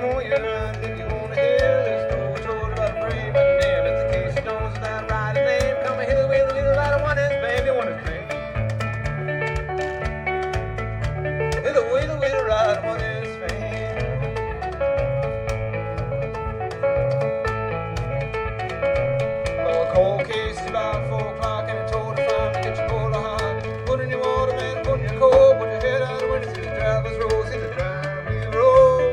want you around if you want to hear this story told about a brave and name. It's the case of Jones without writing name. Come and hear with a lot of one is baby, one is baby. It's the way to ride one is fame. Oh, a cold case is about 4 o'clock and it told to find to get your bowl of hot. Put in your water, man, put in your coat, put your head out the window, see the driver's roll, see the driver's roll.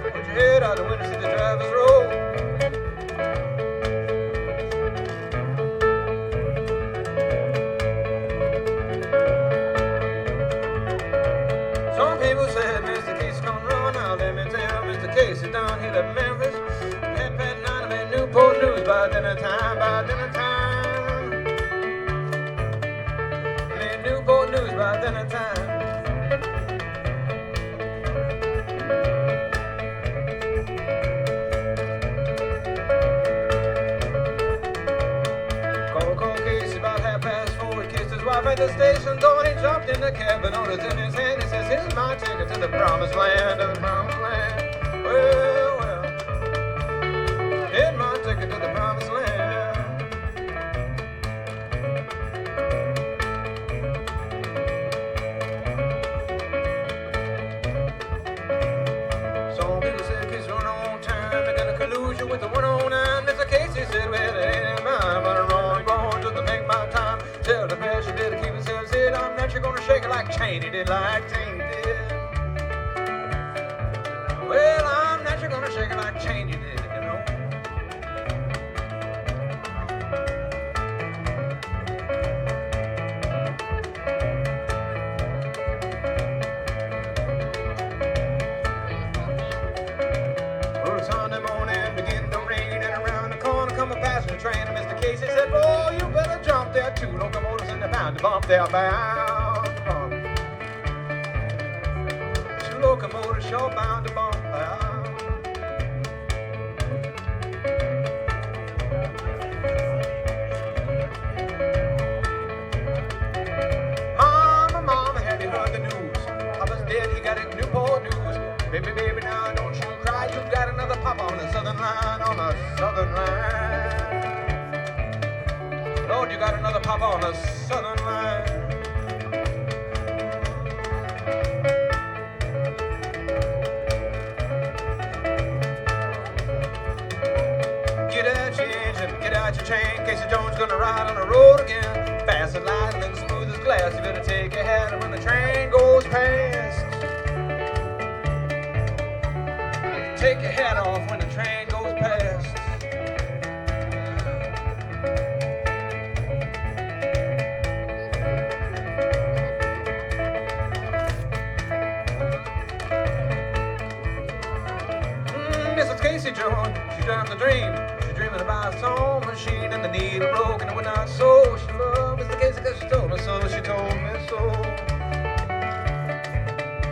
Put your head out the window, see the driver's roll. Some people said Mr. Casey come run out. Let me tell Mr. Casey down here at Memphis. Half past 9 I'm in Newport News by dinner time, by dinner time. I'm in Newport News by dinner time. Call Casey about half past 4. He kissed his wife at the station door and he jumped in the cab and orders in his hand. He says, here's my ticket to the promised land, to the promised land. Well, well, here's my ticket to the promised land. Some people said Casey run on time. They got a collusion with the 109. Mr. Casey said, well, it ain't mine, but I'm wrong just to make my time. Tell the man she better keep himself said, I'm not sure gonna shake it like Cheney did, like Cheney did. Well, I'm not sure gonna shake it like Cheney did, you know. Well, the Sunday morning began to rain, and around the corner come a passenger train, and Mr. Casey said, boy, you better jump there. 2 locomotives in the bound to bump, they're bound to bump. 2 locomotives sure bound to bump, bound. Mama, have you heard the news? Papa's dead, he got it Newport News. Baby, baby, now don't you cry. You got another papa on the southern line, on the southern line. Lord, you got another papa on the southern line. Get out your engine, get out your chain. Casey Jones gonna ride on the road again. Fast as lightning, smooth as glass. You better take your hat when the train goes past. Take your hat off when the train goes past. Mrs. Casey Jones, she dreamt a dream. She's dreaming about a sewing machine and the needle broke and it would not sew. She loved Mr. Casey because she told me so. She told me so.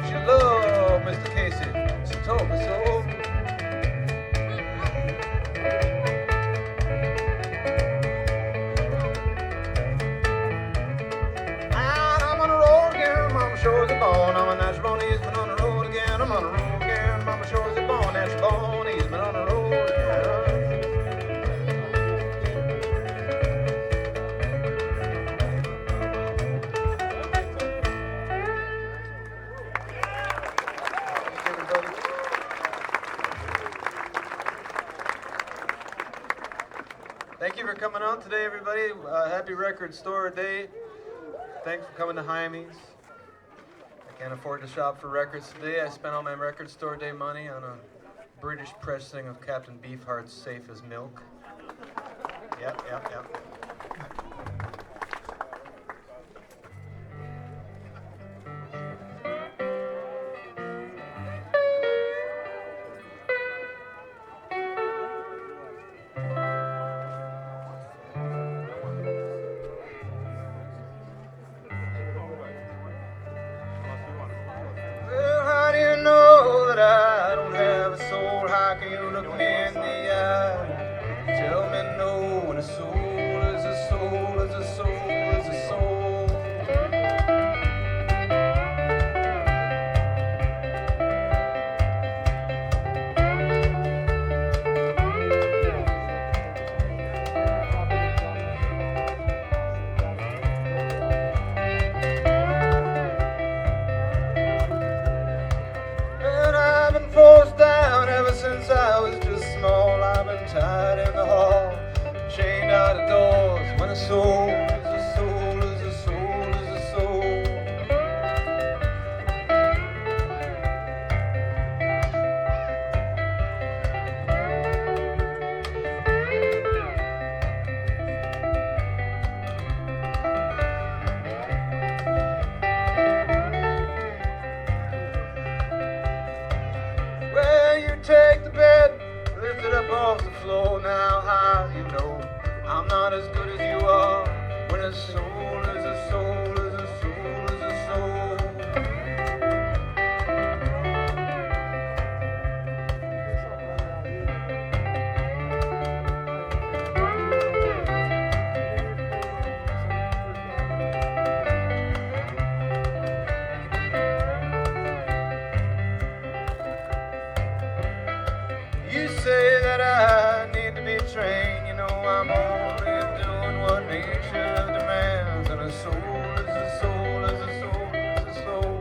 She loved Mr. Casey. She told me so. I'm on the road again. Mama shows it born. I'm a natural born easement on the road again. I'm on the road again. Mama shows it born. Natural born easement on the road again. Thank you for coming out today, everybody. Happy Record Store Day. Thanks for coming to Hymies. I can't afford to shop for records today. I spent all my Record Store Day money on a British pressing of Captain Beefheart's Safe as Milk. Yep. Well, how do you know that I don't have a soul? How can you look me in the eye? Tell me no when a soul soul, is a soul, is a soul, is a soul. Well, you take the bed, lift it up off the floor. Now how do you know I'm not as good as you are? When a soul is a soul, is a soul, is a soul. You say that I need to be trained. You know I'm only doing what nature demands. And a soul is a soul, is a soul, is a soul.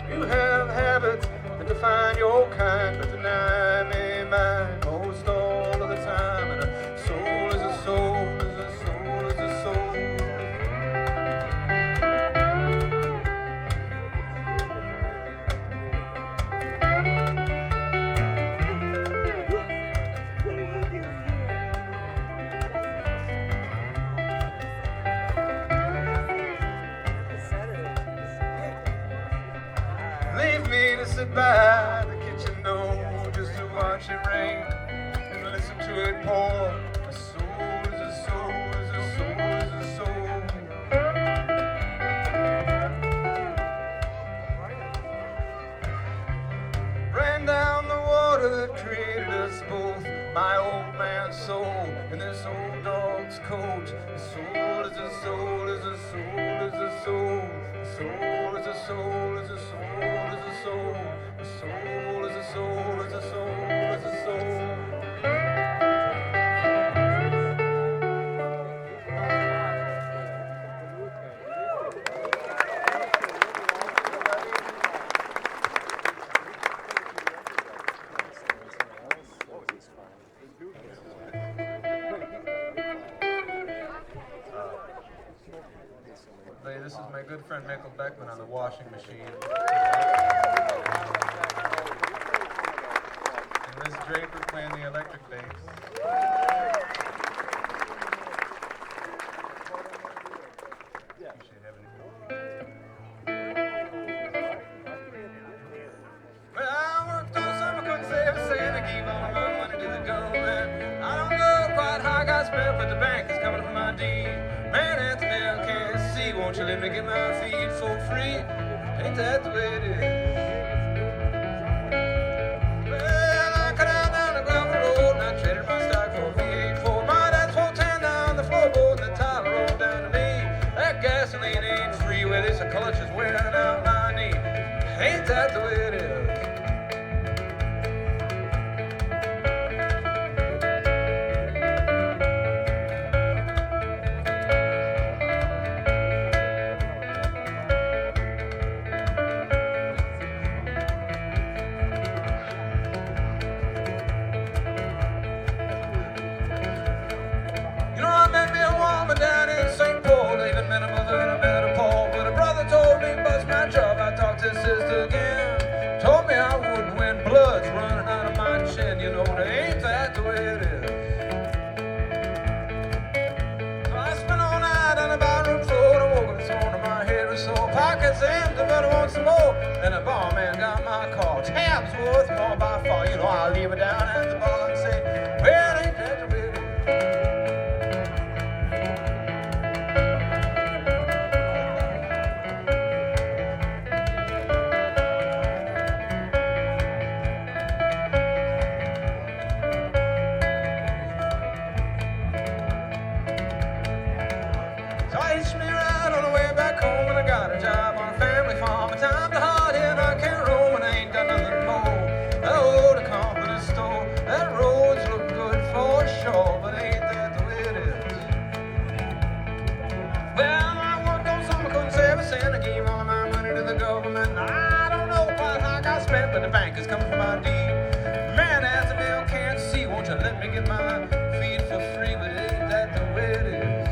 You have habits that define your kind, but deny me mine most all of the time. And a soul is a soul, is a soul, is a soul. Leave me to sit by the kitchen door just to watch it rain and listen to it pour. A soul is a soul, is a soul, is a soul. Ran down the water that created us both. My old man's soul and this old dog's coat. A soul is a soul, is a soul, is a soul. A soul is a soul, is a soul, is a soul. A soul is a soul, is a soul, is a soul. This is my good friend Mikkel Beckman on the washing machine. And Liz Draper playing the electric bass. You should have it. Well, I worked all summer, couldn't save a cent. I gave all my money to the government. I don't know quite how I got spent, but the bank is coming for my deed. Man at the mill can't see, won't you let me get my feed for free? Ain't that the way it is? Well, I cut out down the gravel road and I traded my stock for a V8 Ford. My dad's 410 down the floorboard and the tile rolled down to me. That gasoline ain't free, well, this color's just wearing out my knee. Ain't that the way it is? Down in St. Paul, even met a mother and I met a Paul. But a brother told me, bust my job. I talked to his sister again. Told me I wouldn't win, blood's running out of my chin. You know, ain't that the way it is? So I spent all night on the bathroom floor. I woke up this morning, my head was sore. Pockets empty, but I want some more. And the barman got my car. Tabs worth more by far. You know, I'll leave it down at the bar and say, well, ain't that the way it is? Hitched me right on the way back home, and I got a job on a family farm. A time to hard hit, I can't roam, and I ain't got nothing more. That old company store, that card, but the bank is coming for my deed. Man, as the mail can't see, won't you let me get my feed for free? But ain't that the way it is?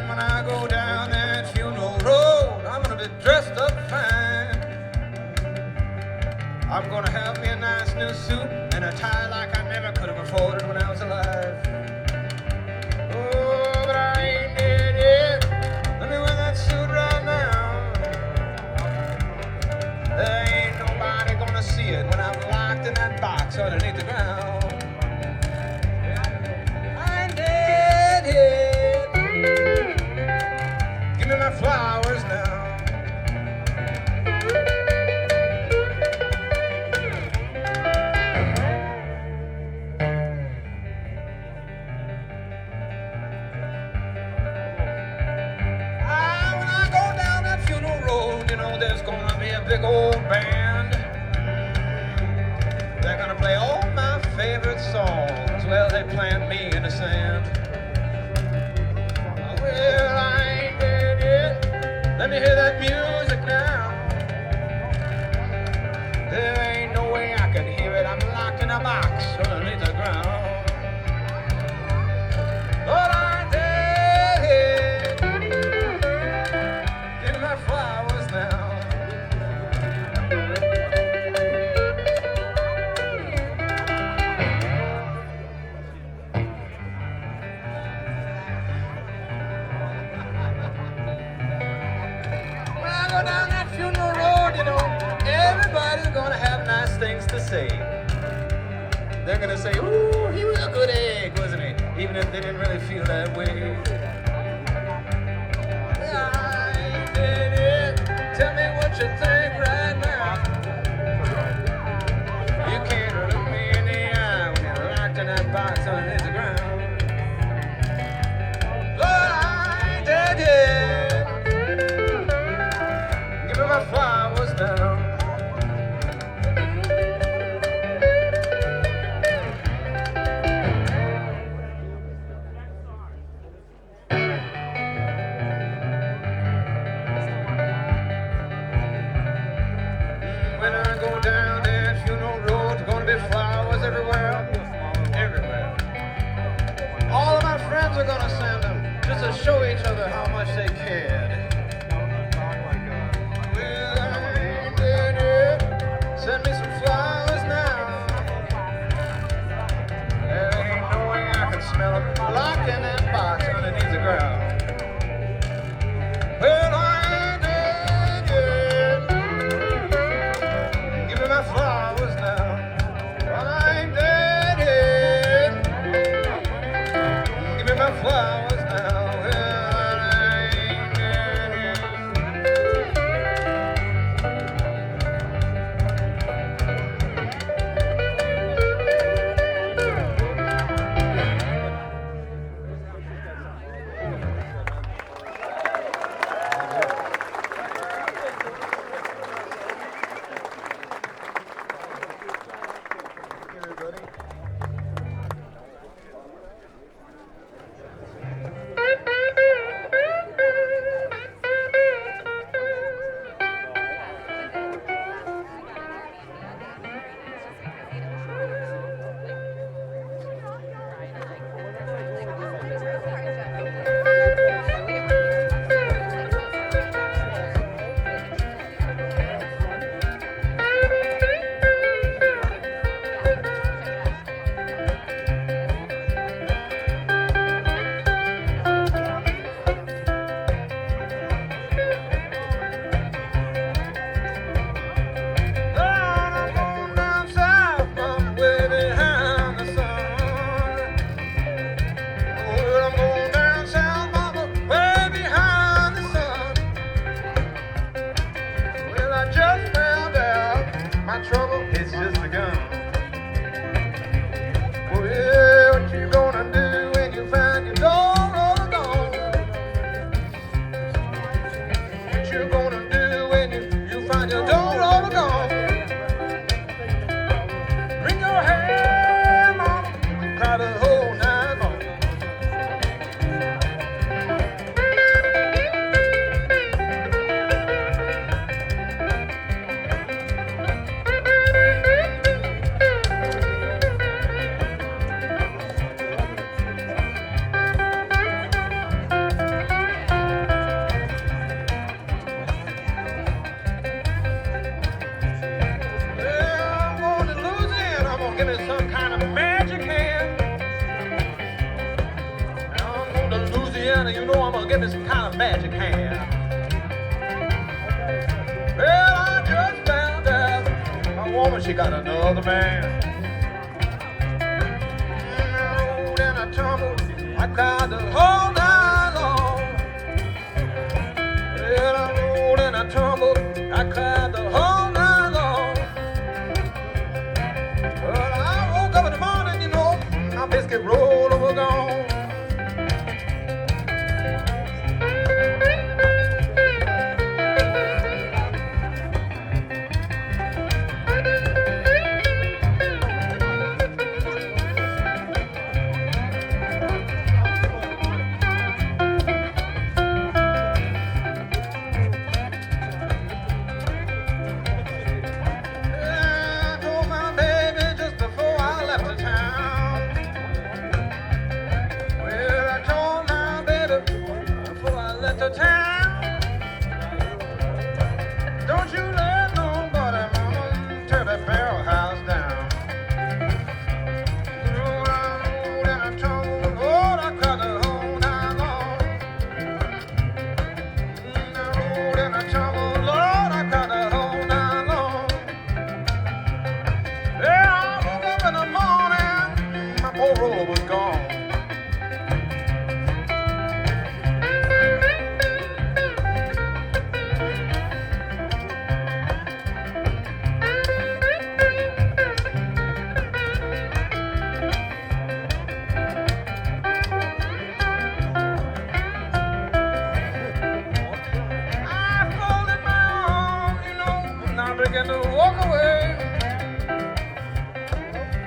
When I go down that funeral road, I'm gonna be dressed up fine. I'm gonna have me a nice new suit and a tie like I never could have afforded when I was alive. Oh, but I ain't dead yet. Let me wear that suit right now. There ain't nobody gonna see it when I'm locked in that box underneath the ground. I ain't dead yet. Give me my flowers now. When I go down that funeral road, you know there's gonna be a big old band. They're gonna play all my favorite songs. Well, they plant me in the sand. Well, I ain't dead yet. Let me hear that music now. There ain't no way I can hear it. I'm locked in a box underneath the ground. But I ain't dead yet. Give me my flowers now. When I go down that funeral road, you know, everybody's gonna have nice things to say. They're gonna say, ooh, he was a good egg, wasn't he? Even if they didn't really feel that way. I ain't dead yet. Tell me what you think right now. You can't look me in the eye when you're locked in that box underneath the ground. But I ain't dead yet. Give me my flowers now. When I go down that funeral road, there's gonna be flowers everywhere, everywhere. All of my friends are gonna send them just to show each other how much they cared. Well, I ain't dead yet. Send me some flowers now. There ain't no way I can smell them locked in that box underneath the ground. Well, I ain't dead yet. Give me my flowers now. Well, I ain't dead yet. Give me my flowers now. Well, I ain't dead my trouble is just begun. Well, what you gonna do when you find your door all alone? What you gonna do when you find your door all alone? Bring your hand, mama, cry the whole night long. Give me some kind of magic hand. Now I'm going to Louisiana, you know I'm going to give me some kind of magic hand. Well, I just found out my woman, she got another man. And I rolled and I tumbled, I cried the whole night long. Well, I rolled and I tumbled, I cried the whole night long. Well, I woke up in the morning, you know, my biscuit roll over gone. Don't you let nobody, mama, tear that barrel house down. I rolled and I tumbled, Lord, I cried the whole night long. I rolled and I tumbled, Lord, I cried the whole night long. Yeah, I woke up in the morning, my poor roller was gone. Began to walk away.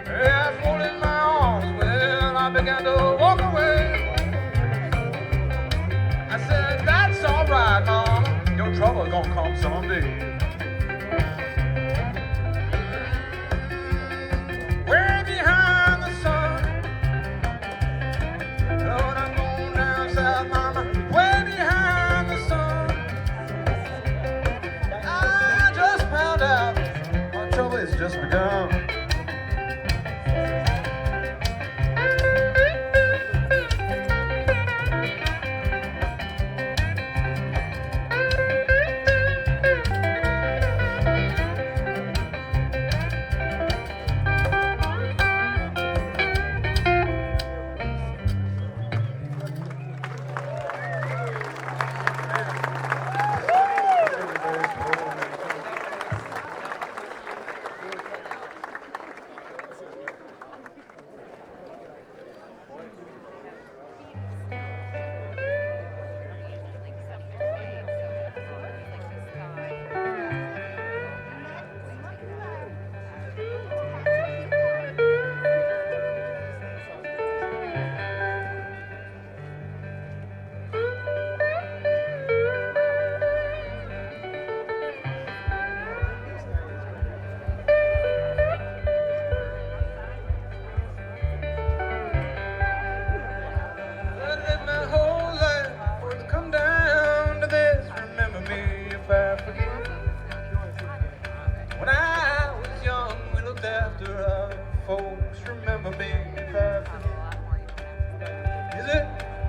Yeah, I folded my arms. Well, I began to walk away. I said, that's all right, Mama. Your trouble's gonna come someday. Way behind the sun. Lord, I'm going down south, Mama. Way behind the sun. Found out our trouble has just begun.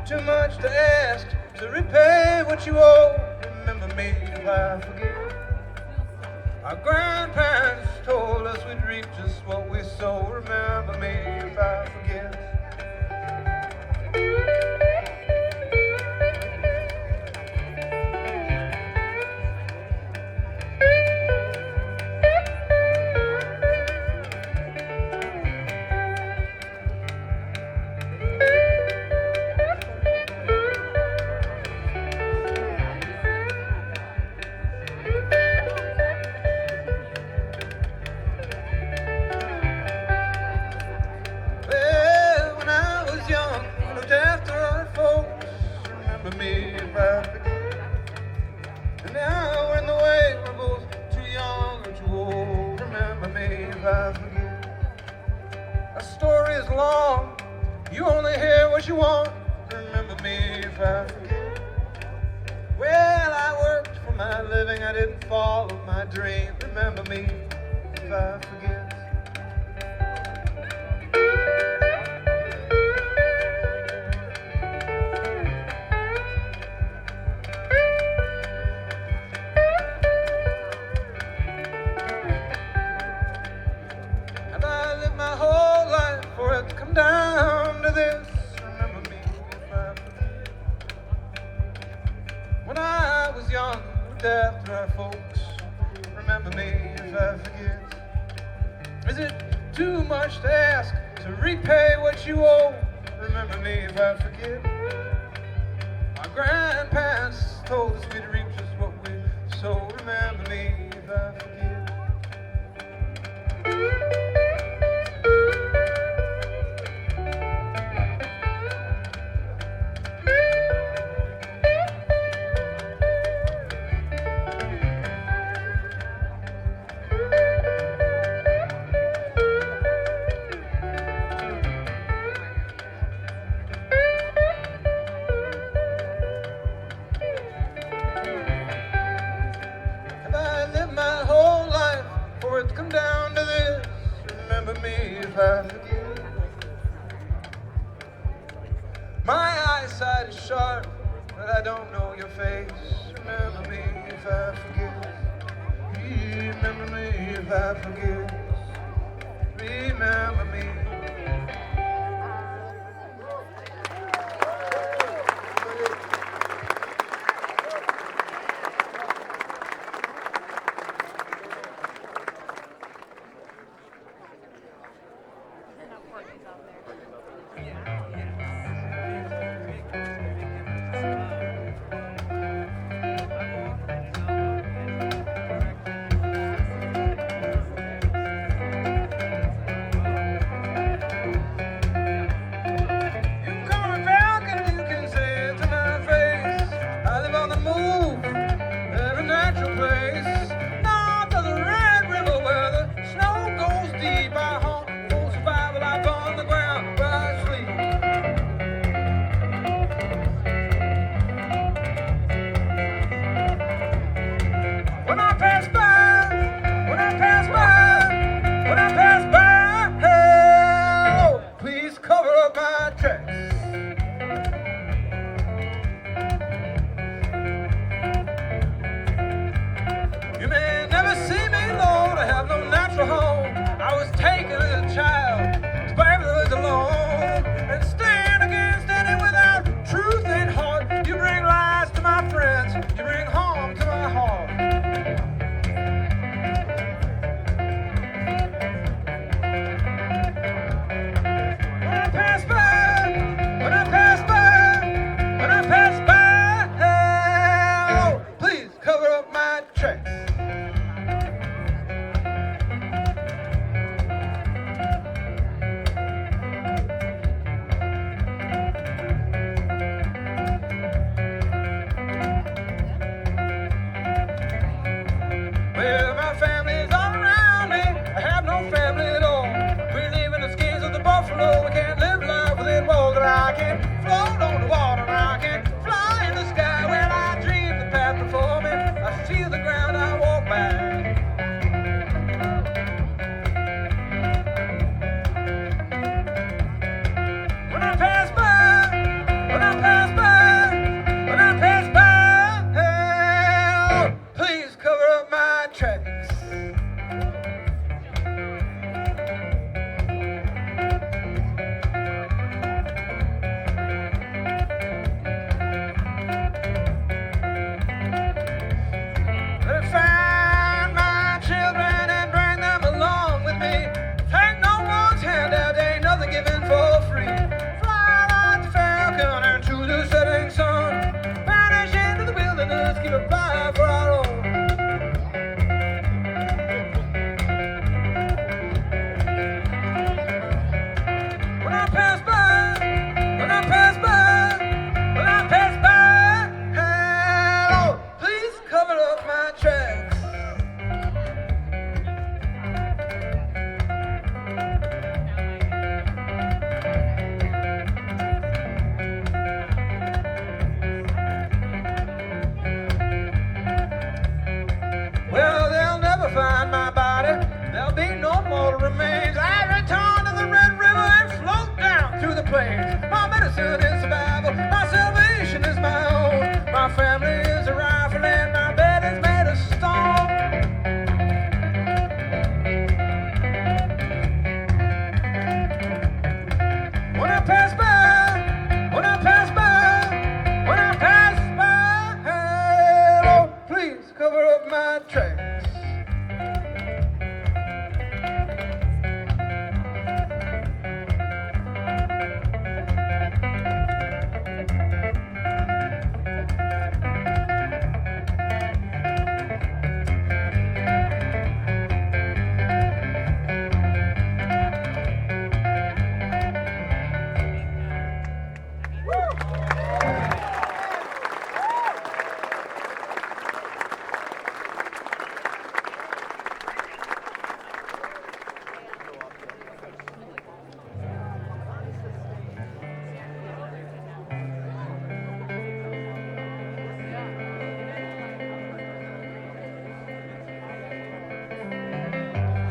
Too much to ask to repay what you owe. Remember me if I forget. Our grandparents told us we'd reap just what we sow. Remember me if I forget. I forget. A story is long, you only hear what you want. Remember me if I forget. Well, I worked for my living, I didn't follow my dream. Remember me if I forget. Have I lived my whole life for it to come down to this? Remember me if I forget. When I was young, looked after our folks. Remember me if I forget. Is it too much to ask to repay what you owe? Remember me if I forget. My grandparents told us we'd reap just what we sow. Remember me if I forget. Come down to this, remember me if I forget. My eyesight is sharp, but I don't know your face. Remember me if I forget. Remember me if I forget. Remember me.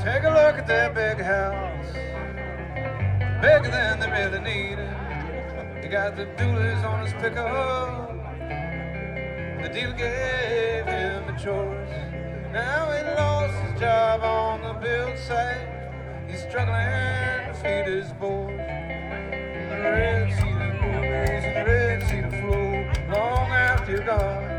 Take a look at that big house, bigger than they really need it. He got the doolies on his pickup. The dealer gave him a choice. Now he lost his job on the build site. He's struggling to feed his boys. And the red cedar grows and the red cedar flows long after you're gone.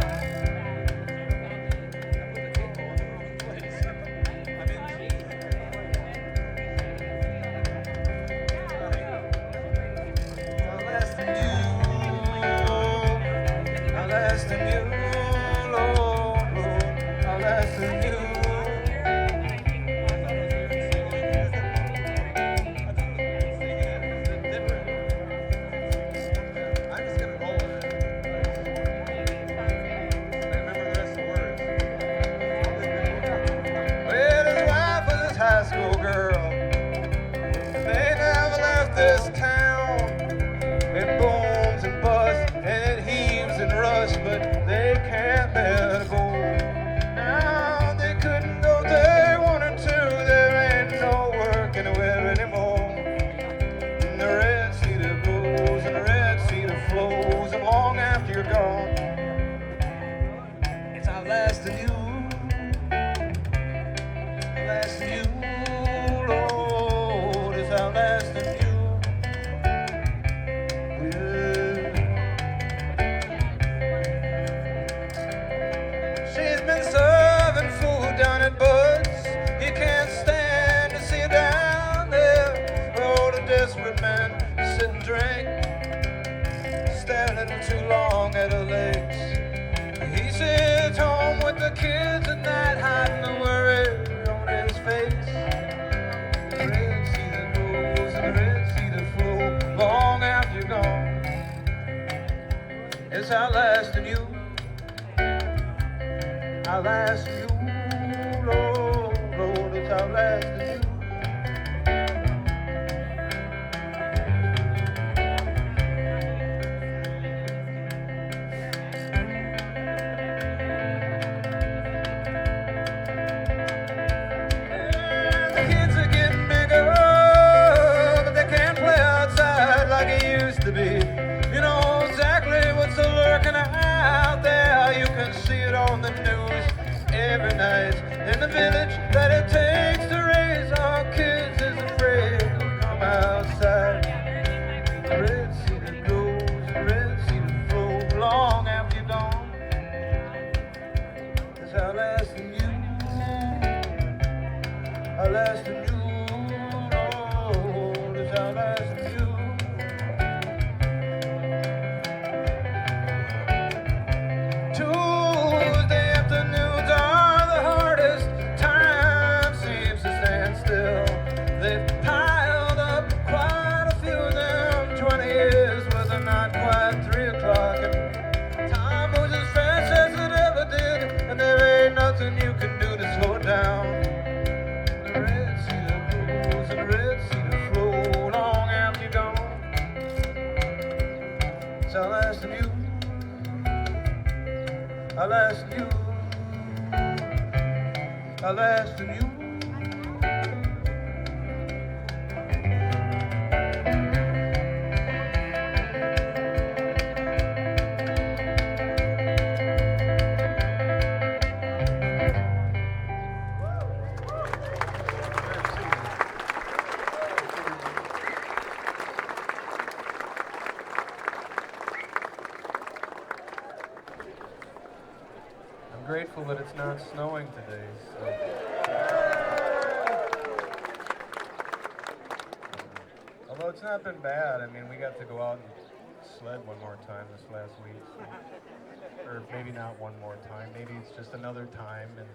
Grateful that it's not snowing today. So. Although it's not been bad. I mean, we got to go out and sled one more time this last week. Or maybe not one more time. Maybe it's just another time. And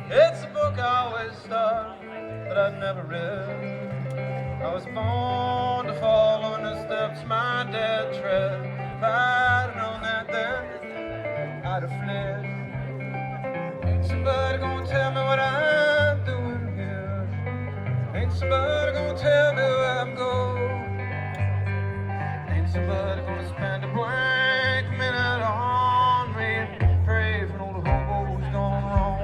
it's a book I always thought that I'd never read. was born to follow in the steps my dad tread. If I'd known that then, I'd have fled. Ain't somebody gonna tell me what I'm doing here. Ain't somebody gonna tell me where I'm going. Ain't somebody gonna spend a blank minute on me and pray for an old hobo who's gone wrong.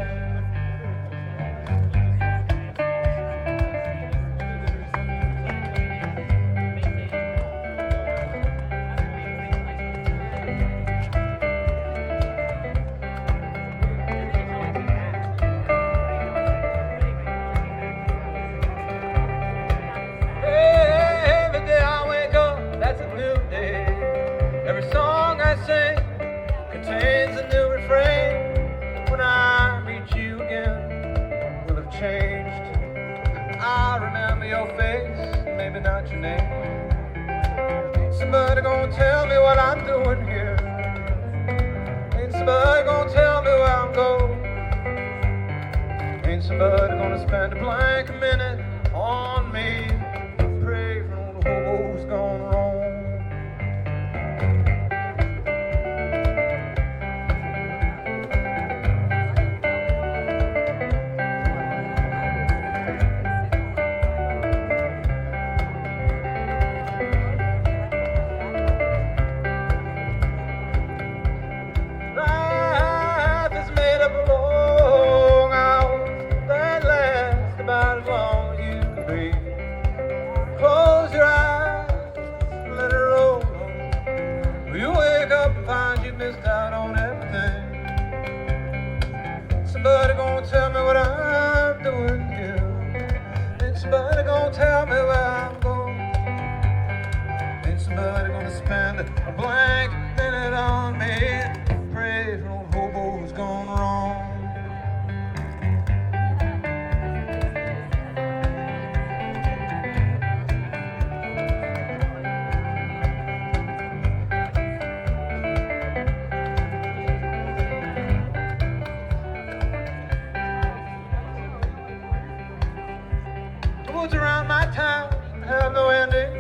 Contains a new refrain. When I meet you again, we'll have changed. I remember your face, maybe not your name. Ain't somebody gonna tell me what I'm doing here. Ain't somebody gonna tell me where I'm going. Ain't somebody gonna spend a blank minute on me. Pray for an old hobo who's gone wrong. Somebody gonna tell me what I'm doing here. Ain't somebody gonna tell me where I'm going. Ain't somebody gonna spend a blank minute on me. Pray for an old hobo who's gone wrong. Around my town have no ending.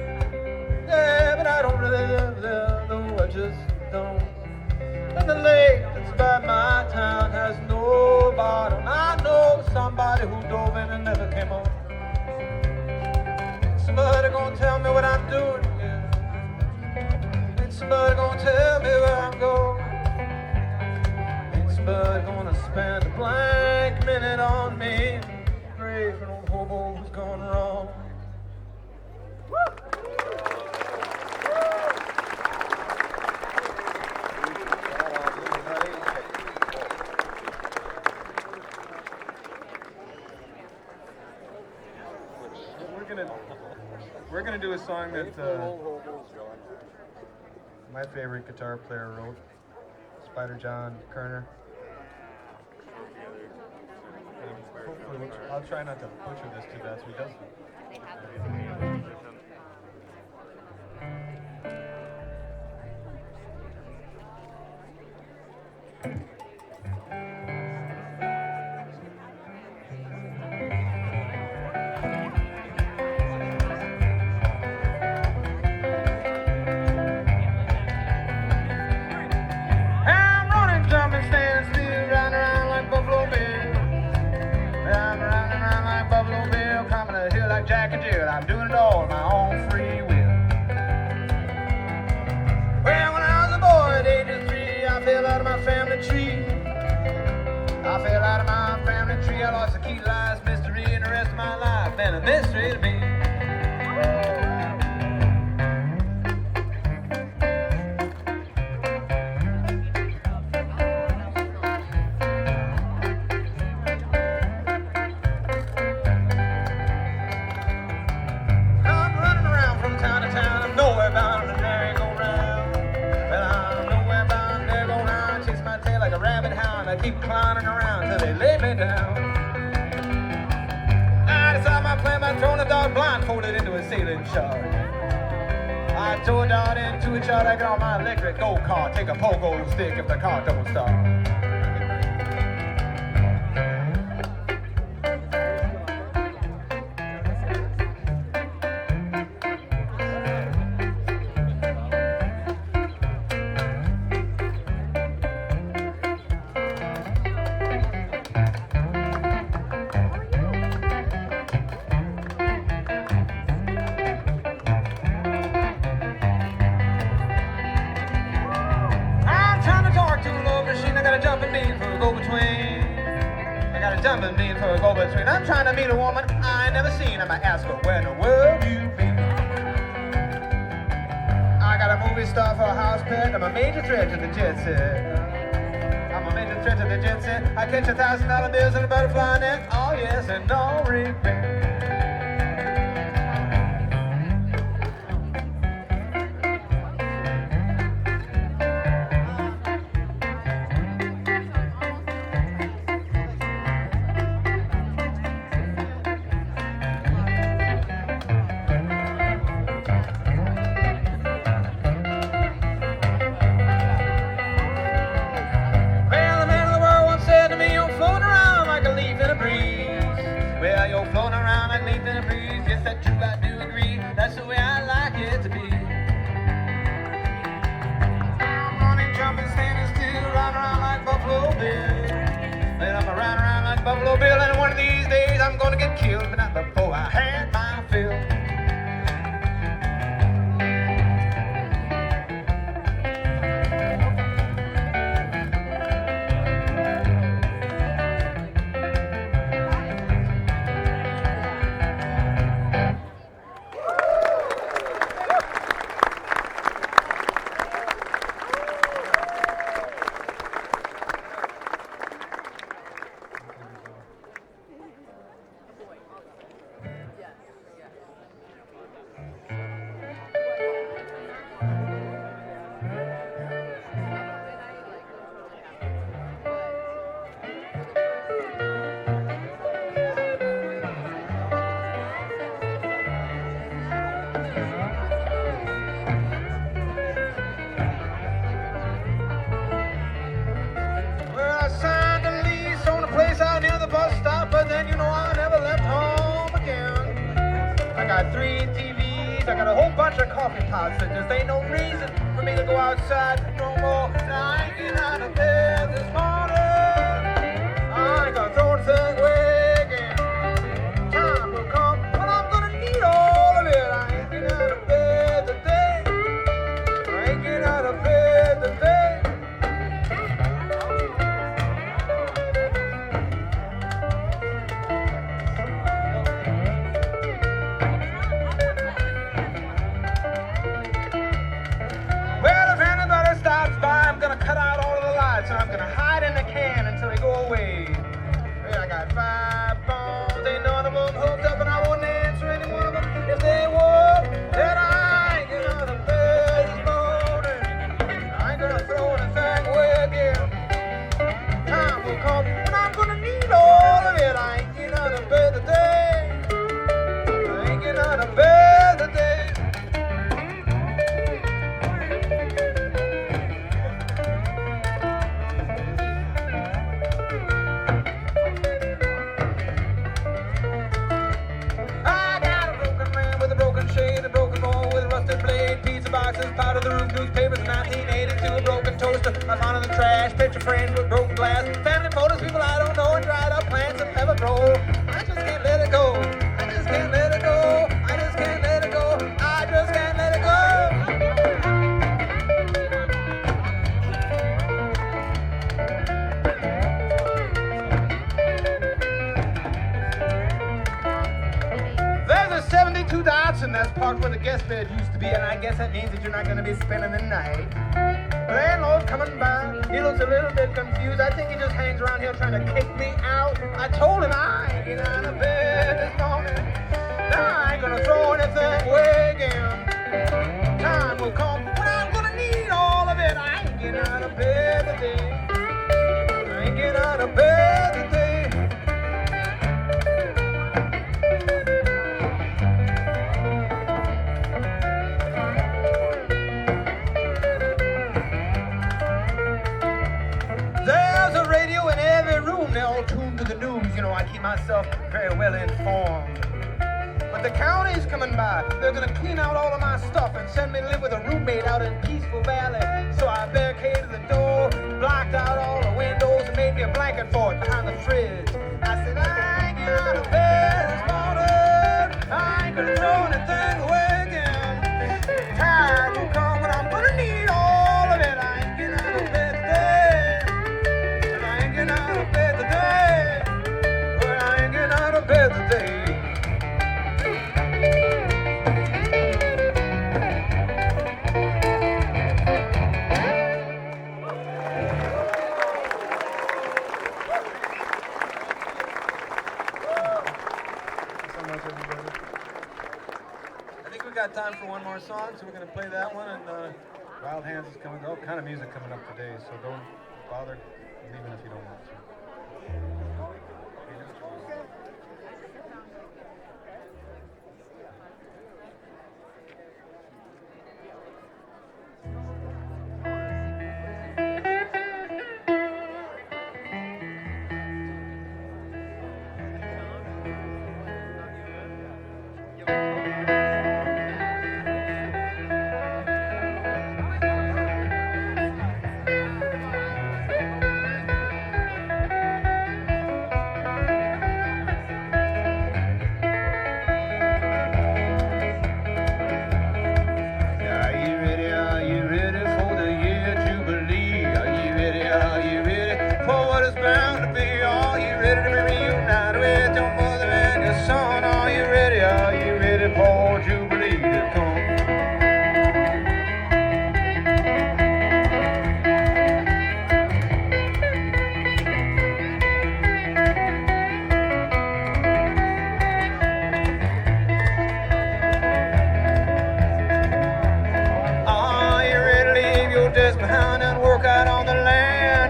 Yeah, but I don't really live there, no, I just don't. And the lake that's by my town has no bottom. I know somebody who dove in and never came home. Ain't somebody gonna tell me what I'm doing here. Ain't somebody gonna tell me where I'm going. Ain't somebody gonna spend a blank minute on me. Pray for an old hobo who's gone wrong. We're gonna do a song that my favorite guitar player wrote, Spider John Kerner. Hopefully, I'll try not to butcher this too bad so he doesn't. I'm running, jumping, standing still, riding around like Buffalo Bill. I'm riding around like Buffalo Bill, climbing a hill like Jack and Jill. I'm doing it all on my own free will. Well, when I was a boy at age of 3, I fell out of my family tree. I fell out of my family tree. I lost the key to life's mystery, and the rest of my life been a mystery to me. I keep climbing around till they lay me down. I decided my plan by throwing a dog blindfolded into a ceiling shard. I tore a dart into a shard, I get on my electric go-kart, take a pogo stick if the car don't start. Tumblin being for a go-between. I'm trying to meet a woman I ain't never seen. I'ma ask her, where in the world you been? I got a movie star for a house pet. I'm a major threat to the jet set. I'm a major threat to the jet set. I catch $1,000 bills in a butterfly net. Oh yes, and no regret. Well, you're floating around like leaf in a breeze. Yes, that true, I do agree. That's the way I like it to be. Morning jumping, standing still, riding around like Buffalo Bill. Then I'm riding around like Buffalo Bill, and one of these days I'm gonna get killed, but not before I had my fill. I got 3 TVs, I got a whole bunch of coffee pots, and just ain't no reason for me to go outside no more. Now I ain't getting out of bed this morning. I ain't gonna throw the thing away again. Time will come when I'm gonna need all of it. I ain't getting out of bed today. I ain't getting out of bed today. Cut out all of the lights, and I'm gonna hide in the can until they go away. Well, I got 5 phones, ain't none of them hooked up, and I wouldn't answer any one of them if they would. Then I ain't getting out of bed this morning. I ain't gonna throw anything away again. Time will come when I'm gonna need all of it. I ain't getting out of bed today. I ain't getting out of bed today. Powder the roof, newspapers, 1982, a broken toaster. I found in the trash, picture frames with broken glass, family photos, people I don't know, and dried up plants that never grow. I just can't let it go. I just can't let it go. I just can't let it go. I just can't let it go. There's a 72 Datsun that's parked where the guest bed used to be, and I guess that means that you're not going to be spending the night. The landlord's coming by. He looks a little bit confused. I think he just hangs around here trying to kick me out. I told him I ain't getting out of bed this morning. Now I ain't going to throw anything away again. Time will come when I'm going to need all of it. I ain't getting out of bed today. I ain't getting out of bed today. They're all tuned to the news, you know, I keep myself very well informed. But the county's coming by. They're gonna clean out all of my stuff and send me to live with a roommate out in Peaceful Valley. So I barricaded the door, blocked out all the windows, and made me a blanket for it behind the fridge. I said, I ain't getting out of bed this morning. I ain't gonna throw anything away again. Time will come when I'm gonna need all of it. I ain't getting out of bed today. I ain't getting out of bed today. we got time for one more song, so we're going to play that one. And Wild Hands is coming. All kind of music coming up today, so don't bother leaving if you don't want to.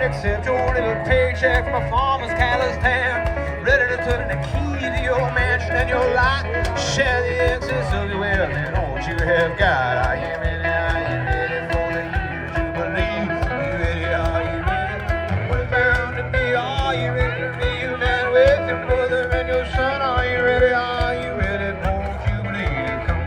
Accept your little paycheck from a farmer's callous town. Ready to turn the key to your mansion and your lot. Share the excess of your wealth and all you have got. Are you ready for the year Jubilee? Are you ready, are you ready? What it's bound to be, are you ready to reunite with your brother and your son? Are you ready for Jubilee to come?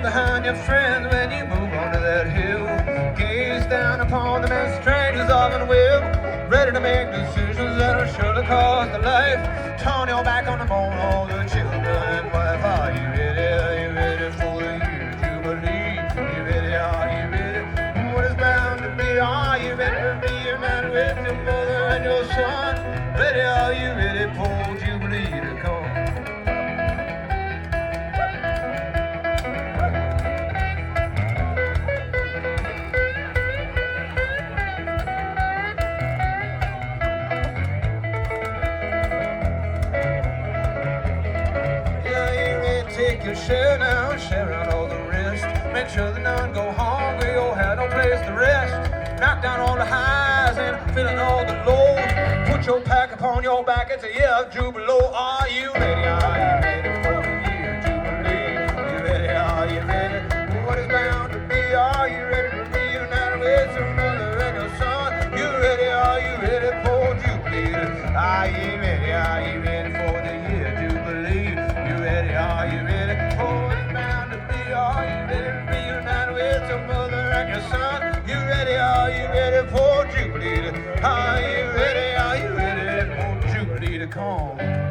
Behind your friends when you move onto that hill. Gaze down upon them as strangers often will. Ready to make decisions that'll surely cost a life. Turn your back on them all the children and wife. Are you ready for the year Jubilee? Are you ready? What is bound to be? Are you ready to reunite with your mother and your son? Are you ready for Jubilee to come? Take your share now, share out all the rest. Make sure that none go hungry or have no place to rest. Knock down all the highs and fill in all the lows. Put your pack upon your back, it's a year of Jubilee. Are you ready? Are you ready for the year Jubilee? Are you ready? What is bound to be? Are you ready to reunite with your mother and your son? You ready? Are you ready for Jubilee? Are you ready for the year Jubilee? Are you ready for what's bound to be? Are you ready to reunite with your mother and your son? You ready? Are you ready for Jubilee? Are you ready for Jubilee to come?